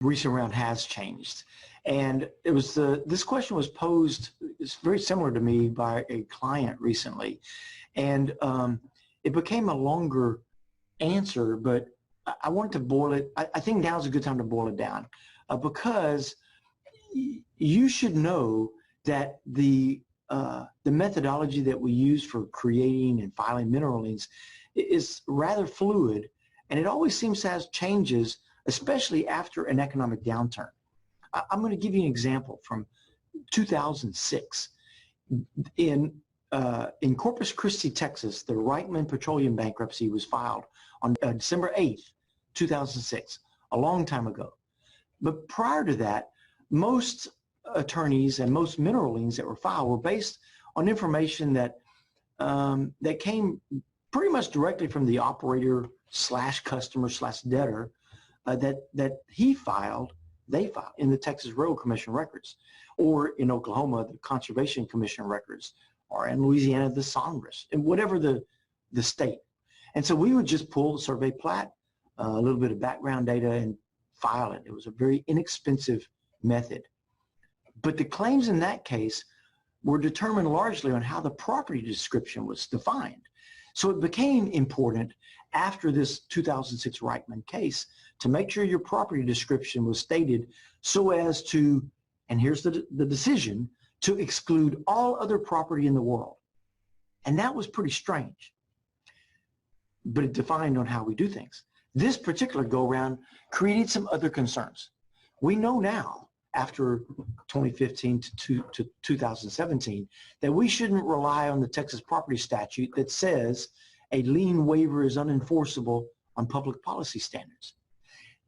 recent round has changed. And it was this question was posed, it's very similar to me, by a client recently. And it became a longer answer, but I wanted to boil it. I think now's a good time to boil it down because you should know that the methodology that we use for creating and filing mineral liens is rather fluid, and it always seems to have changes, especially after an economic downturn. I'm going to give you an example from 2006. In Corpus Christi, Texas, the Reichman Petroleum bankruptcy was filed on December 8th, 2006, a long time ago. But prior to that, most attorneys and most mineral liens that were filed were based on information that that came pretty much directly from the operator slash customer slash debtor that they filed in the Texas Railroad Commission records, or in Oklahoma, the Conservation Commission records, or in Louisiana, the Songress, and whatever the state. And so we would just pull the survey plat, a little bit of background data, and file it. It was a very inexpensive method. But the claims in that case were determined largely on how the property description was defined. So it became important after this 2006 Reichman case to make sure your property description was stated so as to, and here's the decision, to exclude all other property in the world. And that was pretty strange, but it defined on how we do things. This particular go-around created some other concerns. We know now, after 2015 to 2017, that we shouldn't rely on the Texas property statute that says a lien waiver is unenforceable on public policy standards.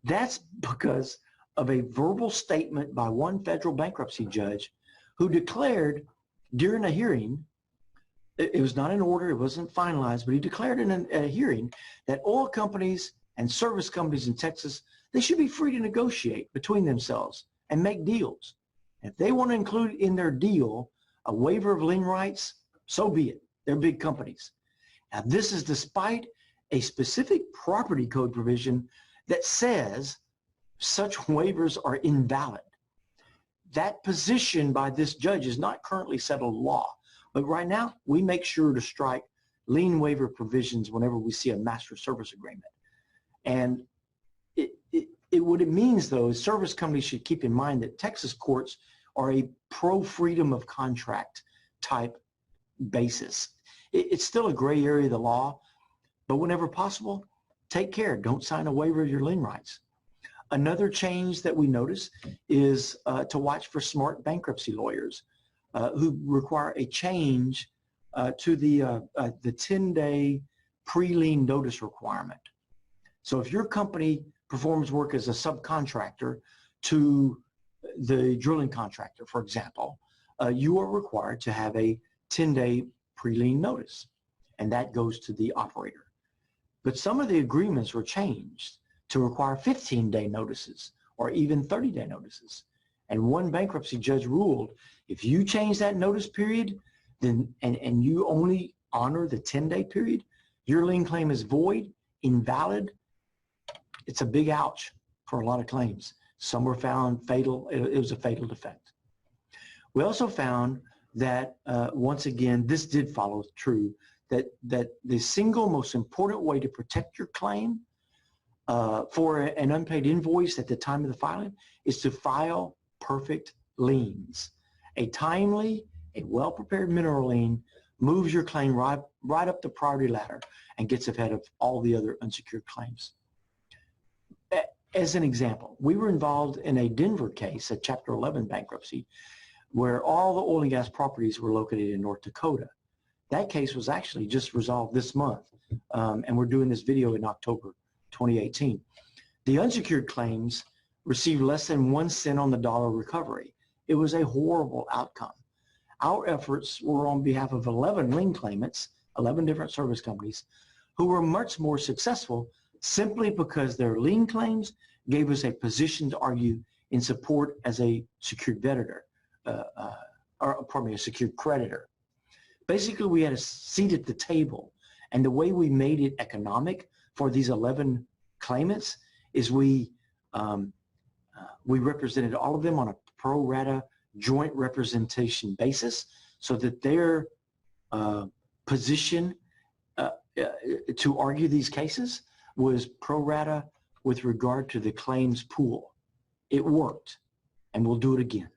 That's because of a verbal statement by one federal bankruptcy judge who declared during a hearing, it was not in order, it wasn't finalized, but he declared in a hearing that oil companies and service companies in Texas, they should be free to negotiate between themselves and make deals. If they want to include in their deal a waiver of lien rights, so be it. They're big companies. Now, this is despite a specific property code provision that says such waivers are invalid. That position by this judge is not currently settled law, but right now we make sure to strike lien waiver provisions whenever we see a master service agreement. And what it means, though, is service companies should keep in mind that Texas courts are a pro-freedom of contract type basis. It's still a gray area of the law, but whenever possible, take care. Don't sign a waiver of your lien rights. Another change that we notice is to watch for smart bankruptcy lawyers who require a change to the 10-day pre-lien notice requirement. So if your company performs work as a subcontractor to the drilling contractor, for example, you are required to have a 10-day pre-lien notice, and that goes to the operator. But some of the agreements were changed to require 15-day notices or even 30-day notices. And one bankruptcy judge ruled if you change that notice period then and you only honor the 10-day period, your lien claim is void, invalid. It's a big ouch for a lot of claims. Some were found fatal. It was a fatal defect. We also found that, once again, this did follow true, that the single most important way to protect your claim for an unpaid invoice at the time of the filing is to file perfect liens. A timely, a well-prepared mineral lien moves your claim right up the priority ladder and gets ahead of all the other unsecured claims. As an example, we were involved in a Denver case, a Chapter 11 bankruptcy, where all the oil and gas properties were located in North Dakota. That case was actually just resolved this month, and we're doing this video in October 2018. The unsecured claims received less than 1 cent on the dollar recovery. It was a horrible outcome. Our efforts were on behalf of 11 lien claimants, 11 different service companies, who were much more successful simply because their lien claims gave us a position to argue in support as a secured debtor, a secured creditor. Basically, we had a seat at the table, and the way we made it economic for these 11 claimants is we We represented all of them on a pro rata joint representation basis so that their position to argue these cases was pro rata with regard to the claims pool. It worked, and we'll do it again.